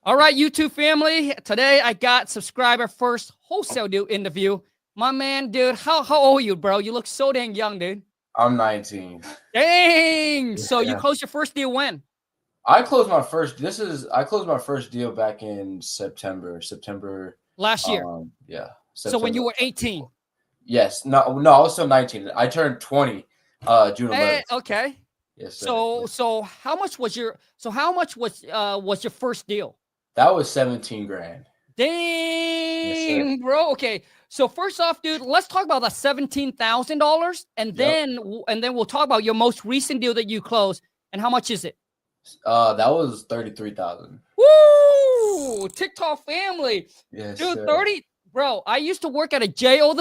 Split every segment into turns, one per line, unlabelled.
All right, YouTube family. Today I got subscriber first wholesale deal interview. My man, dude, how old are you, bro? You look so dang young, dude.
I'm 19.
Dang. So you
Yeah.
closed your first deal when?
I closed my first deal back in September.
Last year.
Yeah,
So when
September.
you were 18.
Yes. No, I was still 19. I turned 20 June 11th.
Okay.
Yes, sir.
So how much was your first deal?
That was 17 grand. Yes, sir.
Dang, bro. Okay. So first off, dude, let's talk about the $17,000 and
Yep.
then we'll talk about your most recent deal that you closed and how much is it?
That was 33,000.
Woo! TikTok family.
Yes,
Dude,
sir.
30. Bro, I used to work at a JO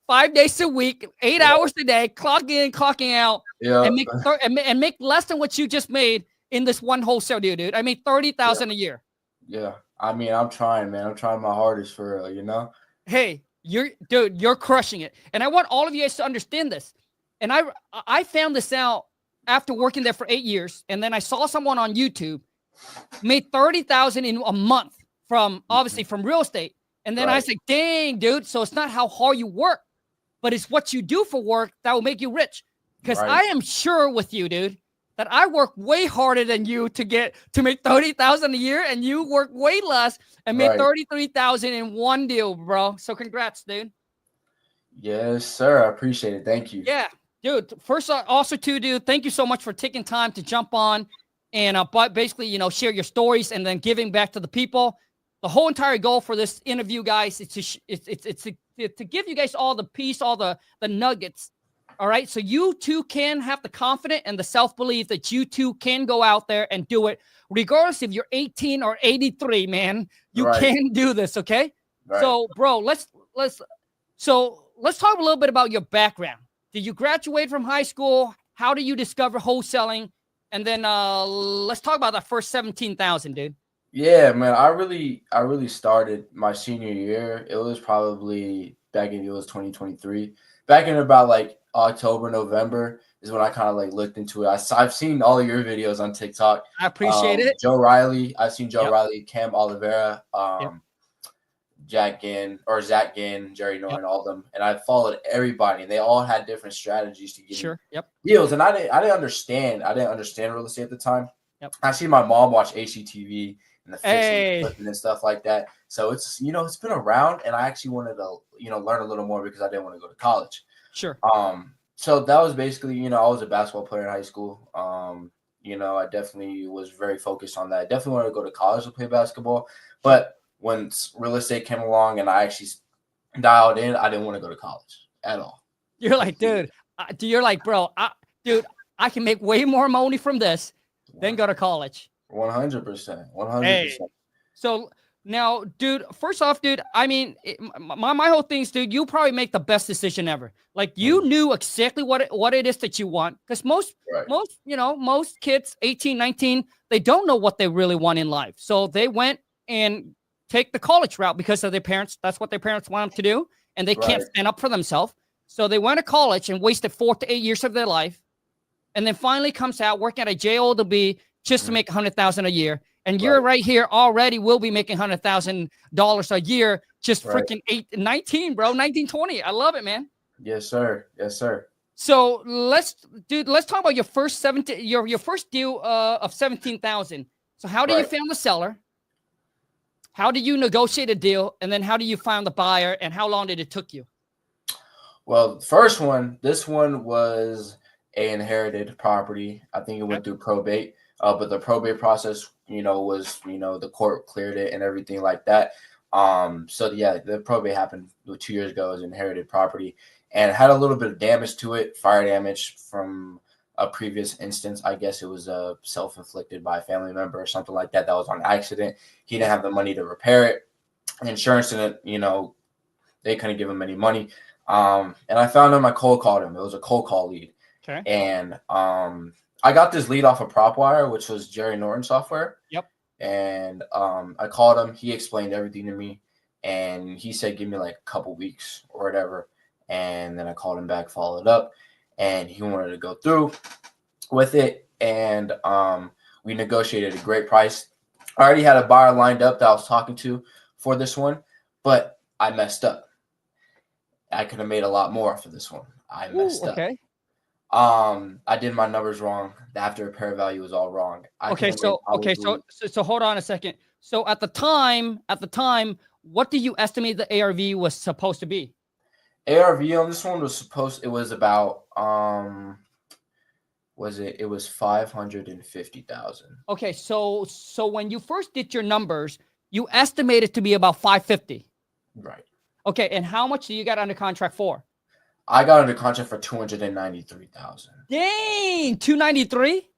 5 days a week, 8 hours a day, clock in, clocking out,
Yeah.
and make less than what you just made in this one wholesale deal, dude. I made 30,000 a year.
Yeah. I mean, I'm trying, man. I'm trying my hardest for real, you know?
Hey, you're crushing it. And I want all of you guys to understand this. And I found this out after working there for 8 years. And then I saw someone on YouTube made 30,000 in a month from obviously from real estate. And then I was like, dang, dude. So it's not how hard you work, but it's what you do for work that will make you rich. Because I am sure with you, dude, that I work way harder than you to make 30,000 a year, and you work way less and made 33,000 in one deal, bro. So congrats, dude.
Yes, sir. I appreciate it. Thank you.
Yeah, dude. First, also too, dude. Thank you so much for taking time to jump on and basically, share your stories and then giving back to the people. The whole entire goal for this interview, guys, is to give you guys all the peace, all the nuggets. All right. So you too can have the confidence and the self-belief that you too can go out there and do it, regardless if you're 18 or 83, man. You can do this. Okay. So, bro, let's talk a little bit about your background. Did you graduate from high school? How did you discover wholesaling? And then let's talk about that first 17,000, dude.
Yeah, man. I really started my senior year. It was probably back in 2023. Back in about like October, November is when I kind of like looked into it. I've seen all of your videos on TikTok.
I appreciate it.
Joe Riley. I've seen Joe Riley, Cam Oliveira, Zach Ginn, Jerry Norton, all of them. And I followed everybody, and they all had different strategies to get deals. And I didn't understand real estate at the time. I see my mom watch HGTV and the fixing and stuff like that. So it's it's been around, and I actually wanted to learn a little more because I didn't want to go to college.
Sure.
So that was basically I was a basketball player in high school. I definitely was very focused on that. I definitely wanted to go to college to play basketball, but when real estate came along and I actually dialed in, I didn't want to go to college at all.
You're like, dude. You're like, bro, dude, I can make way more money from this than go to college.
100%. 100%.
So now, dude, first off, dude, I mean, my whole thing is, dude, you probably make the best decision ever. Like you knew exactly what it is that you want. Because most kids, 18, 19, they don't know what they really want in life. So they went and take the college route because of their parents. That's what their parents want them to do. And they can't stand up for themselves. So they went to college and wasted 4 to 8 years of their life. And then finally comes out working at a JO just to make $100,000 a year. And you're right here already will be making $100,000 a year. Just freaking 19, bro. 19, 20. I love it, man.
Yes, sir. Yes, sir.
So let's talk about your first your first deal of 17,000. So how do you find the seller? How did you negotiate a deal? And then how do you find the buyer? And how long did it took you?
Well, this one was an inherited property. I think it went through probate. But the probate process, was, the court cleared it and everything like that. So yeah, the probate happened 2 years ago. It was inherited property and it had a little bit of damage to it, fire damage from a previous instance. I guess it was self-inflicted by a family member or something like that. That was on accident. He didn't have the money to repair it. Insurance didn't, they couldn't give him any money. And I found him. I cold called him. It was a cold call lead.
Okay.
And I got this lead off of PropWire, which was Jerry Norton software.
Yep.
And I called him. He explained everything to me. And he said, give me like a couple weeks or whatever. And then I called him back, followed up. And he wanted to go through with it. And we negotiated a great price. I already had a buyer lined up that I was talking to for this one, but I messed up. I could have made a lot more for this one. I messed up.
Okay.
I did my numbers wrong. The after repair value was all wrong.
So hold on a second. So at the time, what do you estimate the ARV was supposed to be?
ARV on this one it was about it was 550,000.
Okay, so when you first did your numbers, you estimated to be about 550.
Right.
Okay, and how much do you got under contract for?
I got under contract for 293,000.
Dang, 293?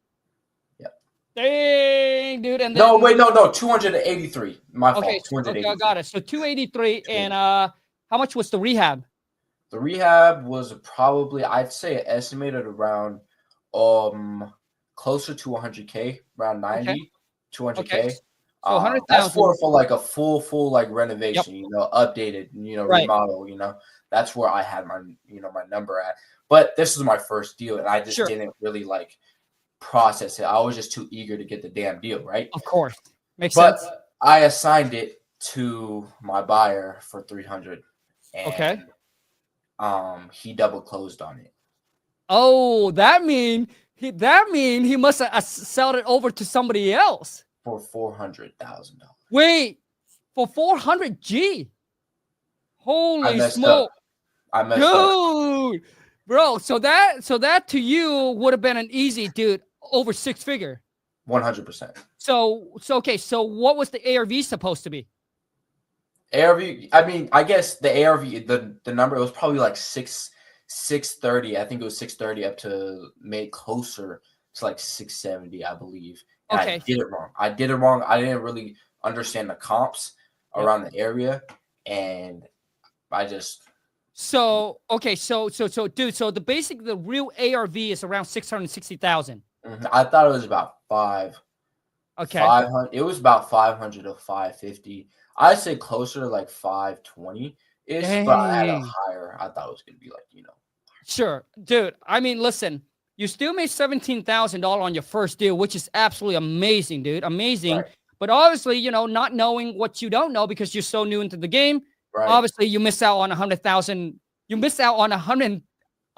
Yep.
Dang, dude. And then,
no, 283. My fault. 283.
Okay, I got it. So 283, and how much was the rehab?
The rehab was probably, I'd say, estimated around closer to 100K, around 90, 200K.
Okay. So 100,000.
That's for like a full like renovation, updated, remodel, that's where I had my, my number at. But this was my first deal, and I just didn't really like process it. I was just too eager to get the damn deal, right?
Of course, makes sense.
But I assigned it to my buyer for 300. And, he double closed on it.
Oh, that mean he must have sold it over to somebody else
for $400,000.
Wait, for 400 G? Holy smoke!
I messed up,
dude, bro. So that to you would have been an easy, dude, over 6-figure.
100%.
So okay. So what was the ARV supposed to be?
ARV. I mean, I guess the ARV, the number, it was probably like 630. I think it was 630 up to made closer to like 670, I believe. And I did it wrong. I didn't really understand the comps around the area, and I just.
So dude. So the real ARV is around 660,000.
I thought it was about 5.
Okay.
500. It was about 500 to 550. I'd say closer to like 520 ish, but I had a higher. I thought it was gonna be like
Sure, dude. I mean, listen. You still made $17,000 on your first deal, which is absolutely amazing, dude. Amazing. Right. But obviously, not knowing what you don't know because you're so new into the game, obviously you miss out on $100,000. You miss out on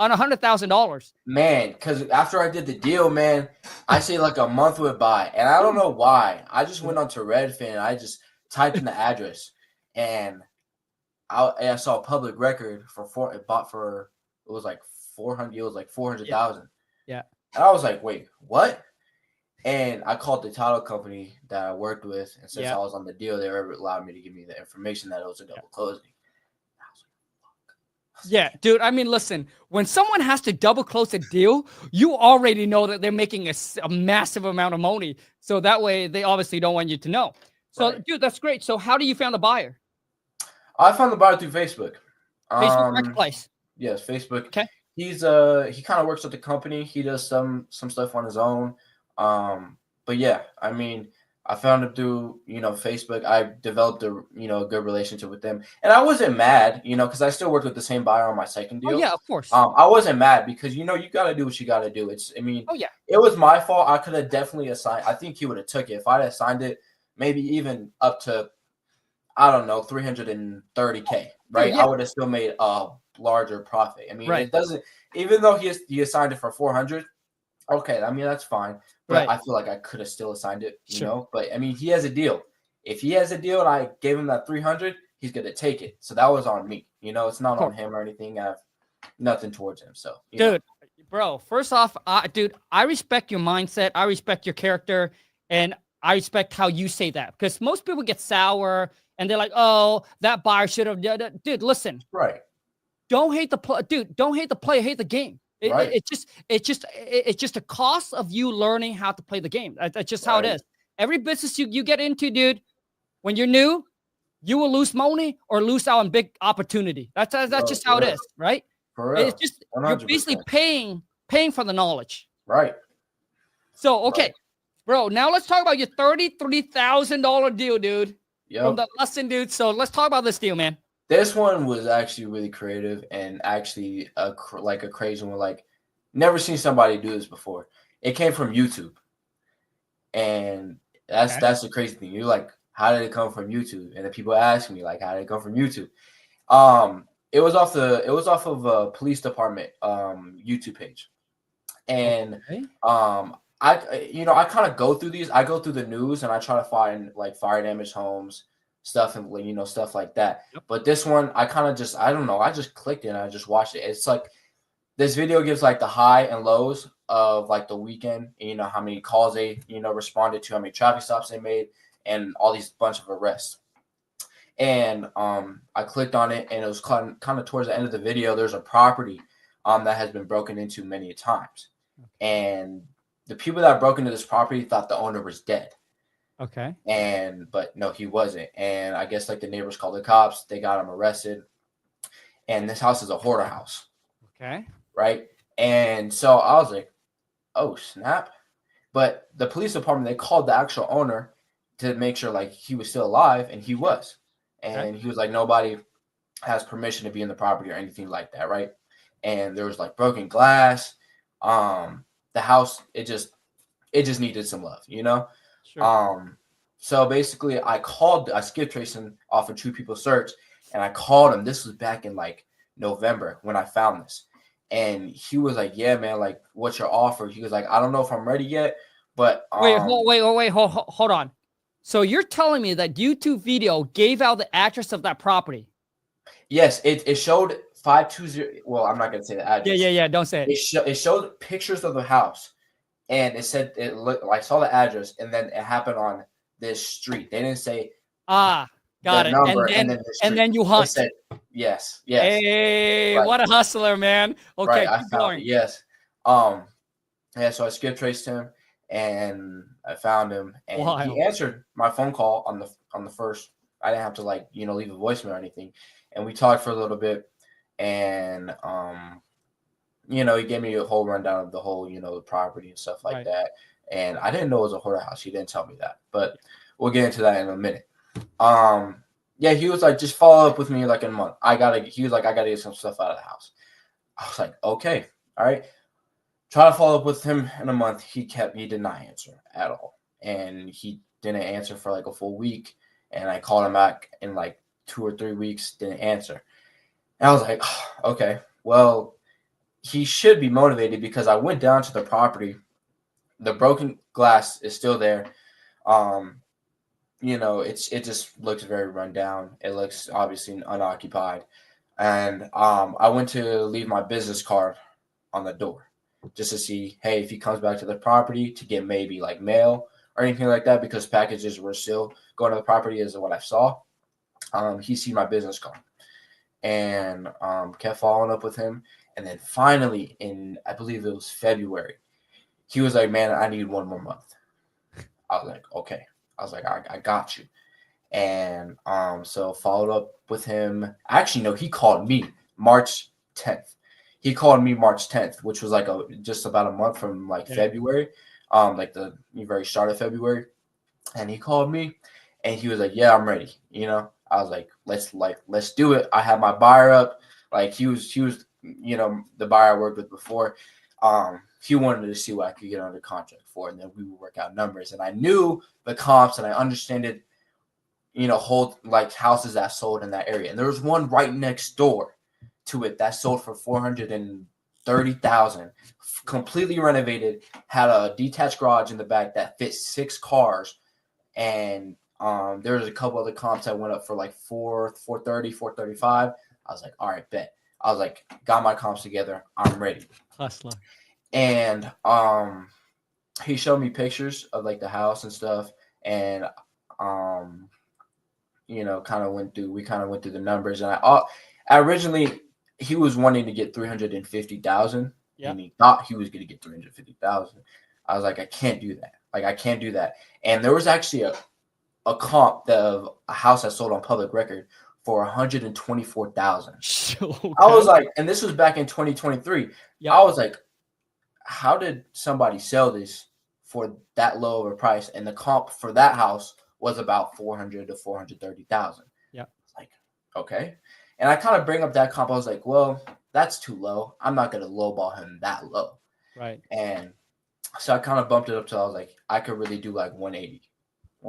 $100,000.
Man, because after I did the deal, man, I say like a month went by, and I don't know why. I just went onto Redfin and I just typed in the address, and I saw a public record it was like 400. It was like 400,000.
Yeah.
And I was like, wait, what? And I called the title company that I worked with, and since I was on the deal, they were allowed me to give me the information that it was a double closing. I was like, fuck.
Yeah, dude. I mean, listen, when someone has to double close a deal, you already know that they're making a massive amount of money. So that way, they obviously don't want you to know. So, dude, that's great. So how do you find the buyer?
I found the buyer through Facebook.
Facebook Marketplace.
Yes, Facebook.
Okay.
He kind of works at the company. He does some stuff on his own. But yeah, I mean, I found him through, Facebook. I developed a good relationship with them, and I wasn't mad, because I still worked with the same buyer on my second deal.
Oh, yeah, of course.
I wasn't mad because, you got to do what you got to do. It was my fault. I could have definitely assigned. I think he would have took it if I'd assigned it, maybe even up to, I don't know, 330K, right?
Yeah.
I would have still made a larger profit. I mean, it doesn't, even though he assigned it for 400. Okay, I mean, that's fine. But I feel like I could have still assigned it, you know? But, I mean, he has a deal. If he has a deal and I gave him that 300, he's going to take it. So that was on me. It's not on him or anything. I have nothing towards him. So,
dude, bro, first off, dude, I respect your mindset. I respect your character. And I respect how you say that. Because most people get sour and they're like, oh, that buyer should have done it. Dude, listen.
Right.
Don't hate the play. Dude, don't hate the play. Hate the game. It's just a cost of you learning how to play the game. That's just how it is. Every business you get into, dude, when you're new, you will lose money or lose out on big opportunity. That's just how it is, right?
For real.
It's just 100%. You're basically paying for the knowledge.
Right.
So okay, bro. Now let's talk about your $33,000 deal, dude.
Yep.
From the lesson, dude. So let's talk about this deal, man.
This one was actually really creative and actually a crazy one. Like, never seen somebody do this before. It came from YouTube, and That's the crazy thing. You're like, how did it come from YouTube? And then people ask me like, how did it come from YouTube? It was off of a police department YouTube page, and I kind of go through these. I go through the news and I try to find like fire damaged homes stuff and stuff like that. Yep. But this one, I kind of just I don't know. I just clicked it and I just watched it. It's like this video gives like the high and lows of like the weekend, and how many calls they responded to, how many traffic stops they made, and all these bunch of arrests. And I clicked on it, and it was kind of towards the end of the video. There's a property that has been broken into many times, and the people that broke into this property thought the owner was dead.
Okay.
But no, he wasn't. And I guess like the neighbors called the cops. They got him arrested. And this house is a hoarder house.
Okay.
Right. And so I was like, oh, snap. But the police department, they called the actual owner to make sure like he was still alive, and he was. And he was like, nobody has permission to be in the property or anything like that. Right. And there was like broken glass. The house, it just needed some love, Sure. So basically I skip traced him off of True People Search, and I called him. This was back in like November when I found this. And he was like, yeah, man, like, what's your offer? He was like, I don't know if I'm ready yet, but
hold on. So you're telling me that YouTube video gave out the address of that property?
Yes, it showed 520. Well, I'm not gonna say the address.
Yeah. Don't say it.
It showed pictures of the house, and it said it looked. I saw the address, and then it happened on this street. They didn't say
got it.
Number,
and then you hunt.
Said, yes.
Hey, right. What a hustler, man. Okay,
right.
keep going.
Yes. Yeah. So I skip traced him, and I found him, and he answered my phone call on the first. I didn't have to leave a voicemail or anything, and we talked for a little bit, and he gave me a whole rundown of the whole the property and stuff like that, and I didn't know it was a hoarder house. He didn't tell me that, but we'll get into that in a minute. Yeah, he was like, just follow up with me like in a month. He was like, I gotta get some stuff out of the house. I was like, okay, all right. Try to follow up with him in a month. He did not answer at all. And he didn't answer for like a full week. And I called him back in like 2 or 3 weeks, didn't answer. And I was like, oh, okay, well, he should be motivated, because I went down to the property. The broken glass is still there. It just looks very run down. It looks obviously unoccupied. And I went to leave my business card on the door just to see, hey, if he comes back to the property to get maybe like mail or anything like that, because packages were still going to the property is what I saw. He see my business card and kept following up with him. And then finally I believe it was February, he was like, man, I need 1 more month. I was like, okay. I was like, I got you. And so followed up with him. Actually, no, he called me March 10th. He called me March 10th, which was like just about a month from February, like the very start of February. And he called me, and he was like, yeah, I'm ready. I was like, let's do it. I had my buyer up. Like he was, the buyer I worked with before. He wanted to see what I could get under contract for, and then we would work out numbers. And I knew the comps, and I understood, hold like houses that sold in that area. And there was one right next door to it that sold for $430,000, completely renovated, had a detached garage in the back that fit 6 cars. And there was a couple other comps that went up for like 430, 435. I was like, all right, bet. I was like, got my comps together. I'm ready.
Hustler.
And he showed me pictures of like the house and stuff, and we kind of went through the numbers. And originally he was wanting to get 350,000, and he thought he was going to get 350,000. I was like, I can't do that. I can't do that. And there was actually a comp of a house that sold on public record for 124,000. Okay. I was like, and this was back in 2023. Yep. I was like, how did somebody sell this for that low of a price? And the comp for that house was about 400 to 430,000. Yeah. Like, okay. And I kind of bring up that comp. I was like, well, that's too low. I'm not going to lowball him that low.
Right.
And so I kind of bumped it up till I was like, I could really do like 180.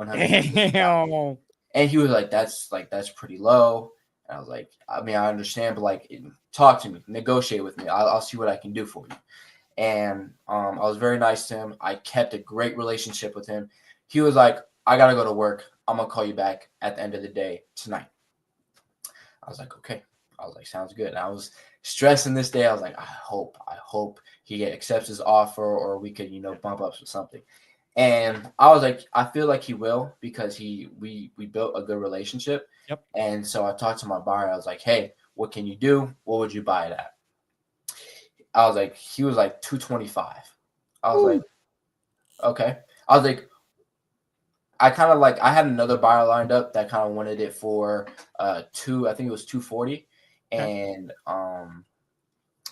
Damn.
And he was like, that's pretty low. And I was like, I mean, I understand, but like, talk to me, negotiate with me. I'll see what I can do for you. And I was very nice to him. I kept a great relationship with him. He was like, I got to go to work. I'm going to call you back at the end of the day tonight. I was like, okay. I was like, sounds good. And I was stressing this day. I was like, I hope he accepts his offer, or we could, bump up something. And I was like, I feel like he will, because we built a good relationship.
Yep.
And so I talked to my buyer. I was like, hey, what can you do? What would you buy it at? I was like, he was like 225. I was like, okay. I was like, I had another buyer lined up that kind of wanted it for I think it was 240. And I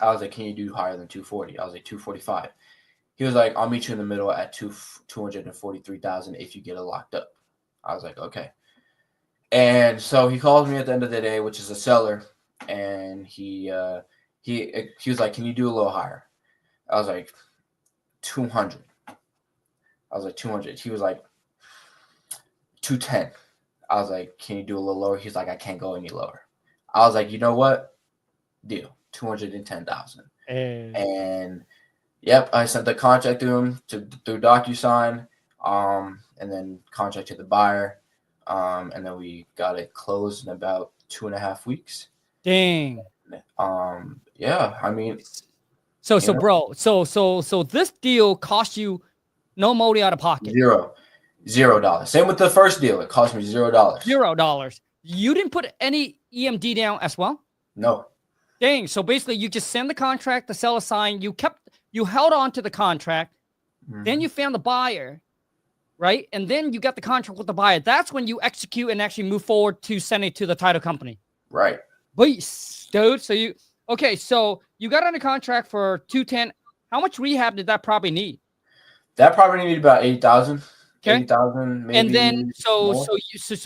was like, can you do higher than 240? I was like, 245. He was like, I'll meet you in the middle at 243,000 if you get it locked up. I was like, okay. And so he calls me at the end of the day, which is a seller, and he was like, can you do a little higher? I was like, 200. I was like, 200. He was like, 210. I was like, can you do a little lower? He's like, I can't go any lower. I was like, you know what? Deal. 210,000. And yep, I sent the contract to him through DocuSign, and then contract to the buyer, and then we got it closed in about 2.5 weeks.
Dang.
Yeah, I mean,
bro, so this deal cost you no money out of pocket.
$0. Same with the first deal. It cost me $0.
$0. You didn't put any EMD down as well?
No.
Dang. So basically, you just send the contract, the seller signed. You held on to the contract. Mm-hmm. Then you found the buyer, right? And then you got the contract with the buyer. That's when you execute and actually move forward to send it to the title company.
Right.
Beast, dude. So you got under contract for 210. How much rehab did that property need?
That property needed about 8,000.
Okay.
8,000, maybe.
And then so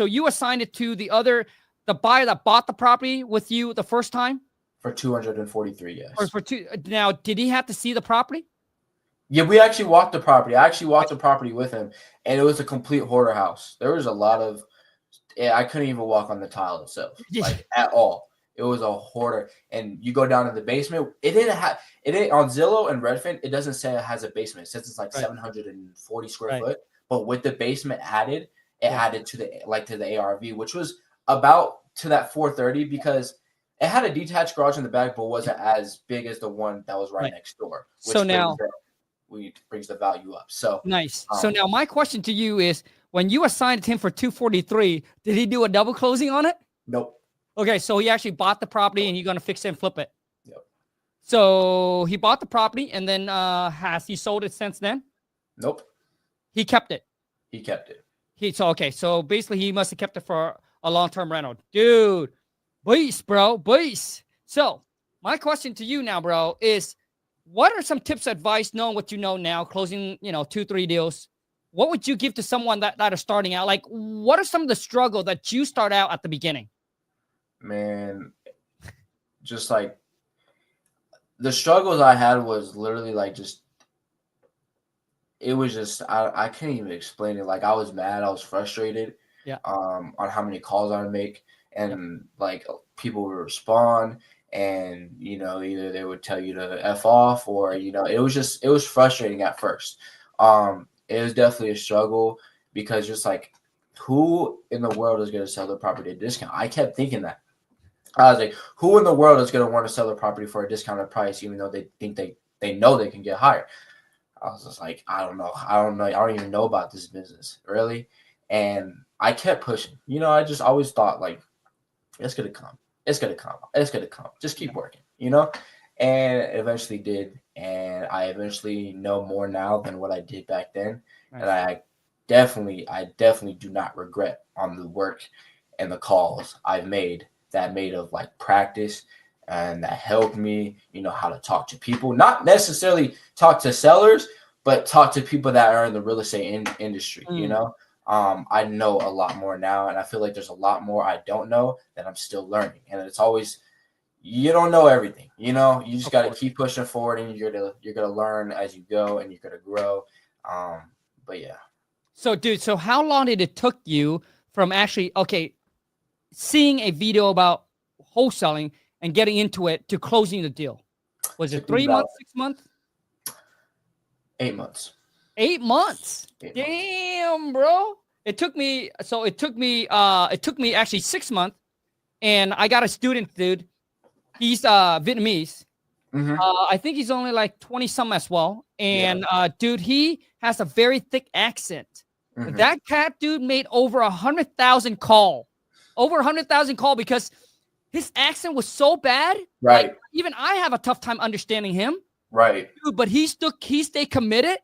you assigned it to the buyer that bought the property with you the first time?
For 243, yes.
Or now, did he have to see the property?
Yeah, we actually walked the property. I actually walked the property with him, and it was a complete hoarder house. There was a lot of, I couldn't even walk on the tile itself, like at all. It was a hoarder, and you go down in the basement. It didn't on Zillow and Redfin. It doesn't say it has a basement. It says it's like 740 square foot. But with the basement added, added to the ARV, which was about to that 430, because it had a detached garage in the back, but wasn't as big as the one that was right next door. Which
so now
brings the value up. So
nice. So now my question to you is, when you assigned him for 243, did he do a double closing on it?
Nope.
Okay, so he actually bought the property and you're gonna fix it and flip it.
Yep.
So he bought the property, and then has he sold it since then?
Nope.
He kept it.
He kept it.
So basically he must have kept it for a long-term rental. Dude, beast, bro, beast. So my question to you now, bro, is what are some tips, advice, knowing what you know now, closing, 2-3 deals? What would you give to someone that are starting out? Like, what are some of the struggle that you start out at the beginning?
Man, just like the struggles I had was literally like it was just I can't even explain it. Like, I was mad, I was frustrated, on how many calls I would make, and like people would respond, and either they would tell you to F off, or it was frustrating at first. It was definitely a struggle, because just like, who in the world is going to sell the property at a discount? I kept thinking that. I was like, who in the world is going to want to sell the property for a discounted price, even though they think they know they can get higher? I was just like, I don't know. I don't even know about this business, really. And I kept pushing. I just always thought, like, it's going to come. It's going to come. It's going to come. Just keep working, And it eventually did. And I eventually know more now than what I did back then. Nice. And I definitely do not regret on the work and the calls I've made of like practice, and that helped me, how to talk to people, not necessarily talk to sellers, but talk to people that are in the real estate industry. I know a lot more now, and I feel like there's a lot more I don't know that I'm still learning. And it's always, you don't know everything, you just got to keep pushing forward, and you're gonna learn as you go, and you're gonna grow. But yeah.
So, dude, so how long did it took you from actually, seeing a video about wholesaling and getting into it to closing the deal? Was it 3 months, 6 months?
8 months.
8 months.
8
Damn,
months.
bro. It took me actually 6 months, and I got a student, dude. He's Vietnamese. I think he's only like 20 some as well. And dude, he has a very thick accent. That cat, dude, made over 100,000 call. Over 100,000 call because his accent was so bad.
Right.
Like, even I have a tough time understanding him.
Right.
Dude, but he stayed committed.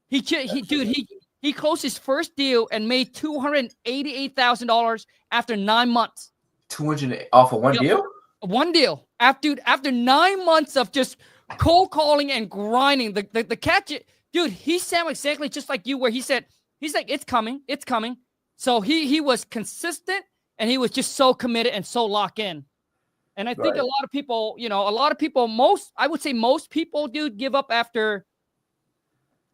He closed his first deal and made $288,000 after 9 months.
200 off of one deal?
One deal. After 9 months of just cold calling and grinding, the cat, dude, he sounded exactly just like you, where he's like, it's coming. So he was consistent, and he was just so committed and so locked in. And I think a lot of people, I would say most people, dude, give up after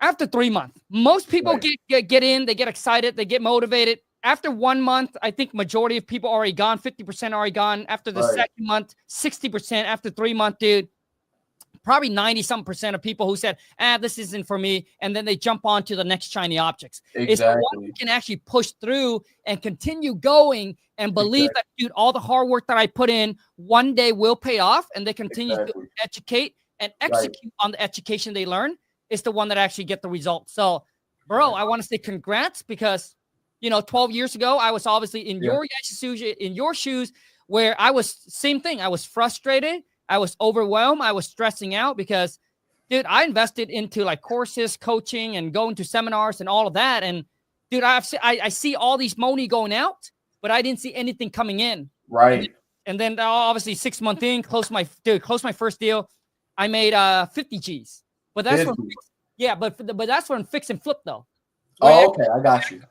3 months. Most people get in, they get excited, they get motivated. After 1 month, I think majority of people already gone, 50% already gone. After the second month, 60%. After 3 months, dude, probably 90-some% of people who said, this isn't for me. And then they jump on to the next shiny objects.
Exactly.
It's the one who can actually push through and continue going and believe that, dude, all the hard work that I put in one day will pay off, and they continue to educate and execute on the education they learn. Is the one that actually get the results. So, bro, I want to say congrats, because 12 years ago, I was obviously in your shoes, where I was same thing. I was frustrated. I was overwhelmed. I was stressing out because, dude, I invested into like courses, coaching, and going to seminars and all of that. And, dude, I see all these money going out, but I didn't see anything coming in.
Right.
And then obviously 6 months in, closed my first deal. I made 50 G's. But that's but that's from fix and flip though.
Oh, okay. I got you.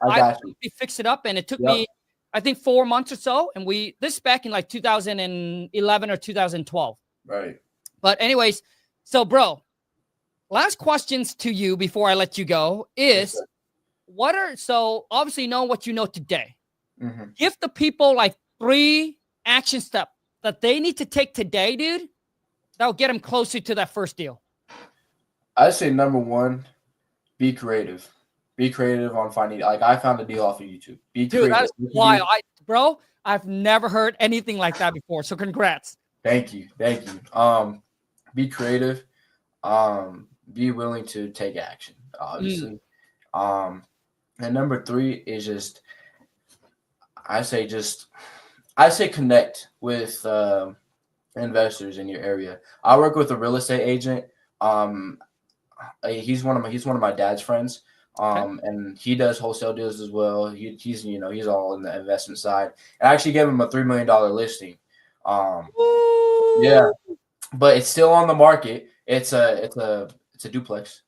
We fixed it up, and it took me, I think, 4 months or so. And this back in like 2011 or 2012.
Right.
But anyways, so bro, last questions to you before I let you go is, so obviously you know what you know today. Give the people like 3 action steps that they need to take today, dude, that'll get them closer to that first deal.
I say number 1, be creative. Be creative on finding. Like, I found a deal off of YouTube. Be creative. Dude,
that's wild. Bro, I've never heard anything like that before. So congrats.
Thank you. Be creative. Be willing to take action, obviously. And number 3 is just, I say connect with investors in your area. I work with a real estate agent. He's one of my dad's friends. And he does wholesale deals as well. He's all in the investment side. And I actually gave him a $3 million listing. Yeah, but it's still on the market. It's a duplex.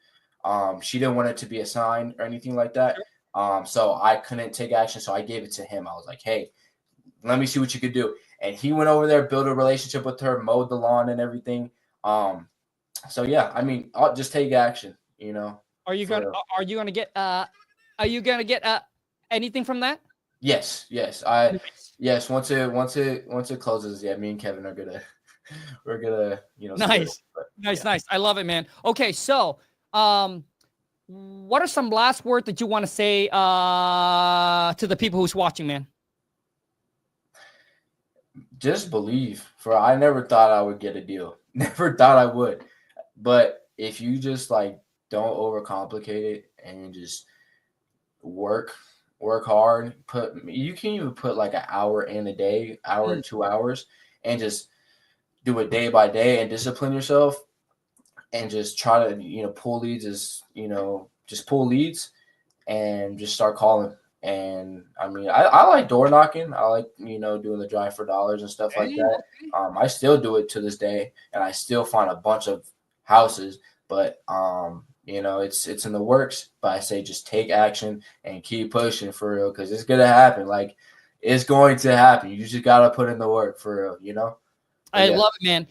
She didn't want it to be assigned or anything like that. So I couldn't take action. So I gave it to him. I was like, hey, let me see what you could do. And he went over there, built a relationship with her, mowed the lawn and everything. So yeah, I mean, I'll just take action,
Are you gonna get anything from that?
Yes. Once it closes, me and Kevin are gonna
Nice. I love it, man. Okay, so what are some last words that you want to say to the people who's watching, man?
Just believe. I never thought I would get a deal. Never thought I would. But if you just like don't overcomplicate it and just work hard, you can even put like an hour in a day, and 2 hours, and just do it day by day and discipline yourself and just try to, pull leads just pull leads and just start calling. And I mean, I like door knocking. I like, doing the drive for dollars and stuff like that. I still do it to this day, and I still find a bunch of houses, but it's in the works. But I say just take action and keep pushing for real, because it's gonna happen. Like, it's going to happen. You just gotta put in the work for real, I
love it, man.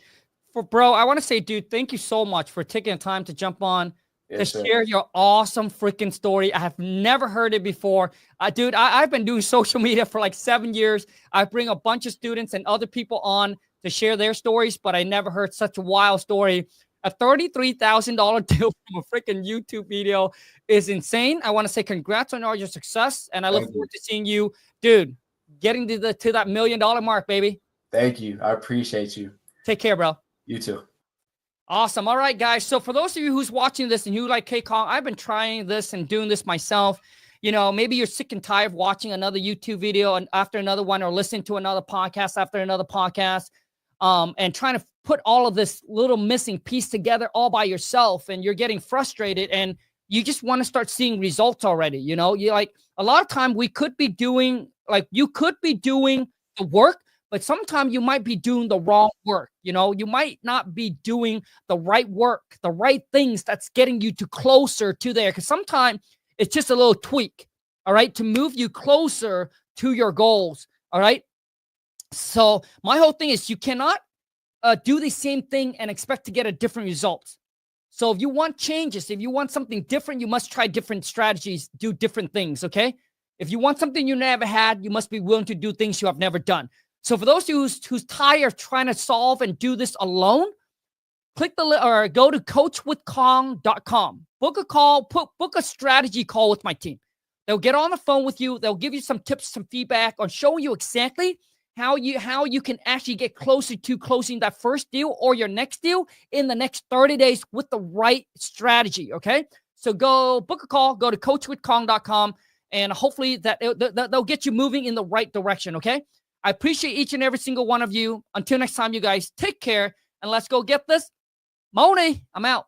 Bro, I want to say, dude, thank you so much for taking the time to jump on,
Yes,
to
sir.
share your awesome freaking story. I have never heard it before. Dude, I've been doing social media for like 7 years. I bring a bunch of students and other people on to share their stories, but I never heard such a wild story. A $33,000 deal from a freaking YouTube video is insane. I want to say congrats on all your success, and I look forward to seeing you, dude, getting to that $1 million mark, baby.
Thank you. I appreciate you.
Take care, bro.
You too.
Awesome. All right, guys. So for those of you who's watching this and you like K-Kong, I've been trying this and doing this myself. You know, maybe you're sick and tired of watching another YouTube video and after another one, or listening to another podcast after another podcast, and trying to put all of this little missing piece together all by yourself, and you're getting frustrated and you just want to start seeing results already. You know, you like a lot of time we could be doing, like you could be doing the work, but sometimes you might be doing the wrong work. You know, you might not be doing the right work, the right things that's getting you to closer to there. Because sometimes it's just a little tweak, all right, to move you closer to your goals, all right? So my whole thing is you cannot do the same thing and expect to get a different results. So if you want changes, if you want something different, you must try different strategies, do different things, okay? If you want something you never had, you must be willing to do things you have never done. So for those of you who's tired of trying to solve and do this alone, click or go to coachwithkong.com. Book a call, book a strategy call with my team. They'll get on the phone with you. They'll give you some tips, some feedback on showing you exactly how you can actually get closer to closing that first deal or your next deal in the next 30 days with the right strategy, okay? So go book a call, go to coachwithkong.com, and hopefully they'll get you moving in the right direction, okay? I appreciate each and every single one of you. Until next time, you guys, take care, and let's go get this money. I'm out.